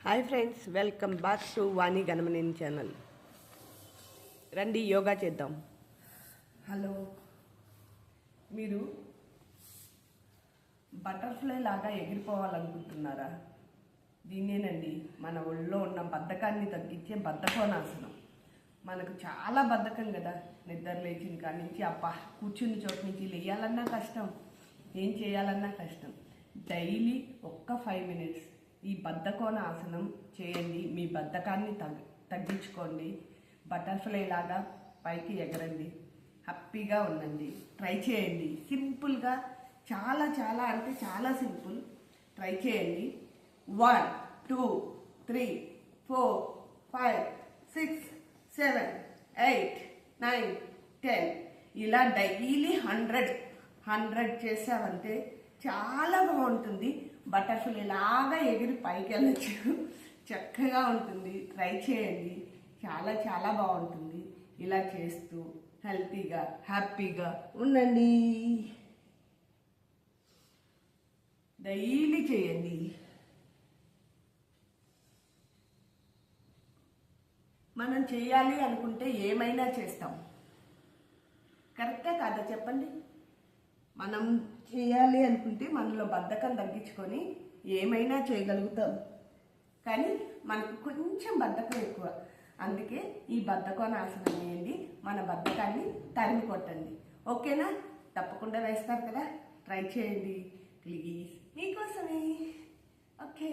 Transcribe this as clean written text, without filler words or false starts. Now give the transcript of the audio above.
Hi friends, welcome back to Vani Ganamaneni channel. రండి యోగా చేద్దాం. Hello, మీరు బటర్ఫ్లై లాగా ఎగిరిపోవాలనుకుంటున్నారా? దీన్నేనండి మన ఒళ్ళో ఉన్న బద్ధకాన్ని తగ్గించే బద్ధకోనాసనం. మనకు చాలా బద్ధకం కదా, నిద్ర లేచిన కాడి నుంచి కూర్చుని చోటు నుంచి లేయాలన్నా కష్టం, ఏం చేయాలన్నా కష్టం. డైలీ ఒక్క 5 minutes ఈ బద్ధకోణ ఆసనం చేయండి. మీ బద్ధకాన్ని తగ్గించుకోండి. బటర్ఫ్లై లాగా పైకి ఎగరండి, హ్యాపీగా ఉండండి. ట్రై చేయండి. సింపుల్గా, చాలా చాలా అంటే చాలా సింపుల్. ట్రై చేయండి. 1 2 3 4 5 6 7 8 9 10 ఇలా డైలీ 100 చేసామంటే చాలా బాగుంటుంది. బటర్ఫ్లై లాగా ఎగిరి పైకి వెళ్ళచ్చు, చక్కగా ఉంటుంది. ట్రై చేయండి, చాలా చాలా బాగుంటుంది. ఇలా చేస్తూ హెల్తీగా హ్యాపీగా ఉండండి. డైలీ చేయండి. మనం చేయాలి అనుకుంటే ఏమైనా చేస్తాం. కరెక్టే కాదా చెప్పండి? మనం చేయాలి అనుకుంటే మనలో బద్ధకం తగ్గించుకొని ఏమైనా చేయగలుగుతాం. కానీ మనకు కొంచెం బద్ధకం ఎక్కువ. అందుకే ఈ బద్ధకోనాసనం వేయండి, మన బద్ధకాన్ని తరిమి కొట్టండి. ఓకేనా? తప్పకుండా వేస్తారు కదా. ట్రై చేయండి ప్లీజ్, మీకోసమే. ఓకే.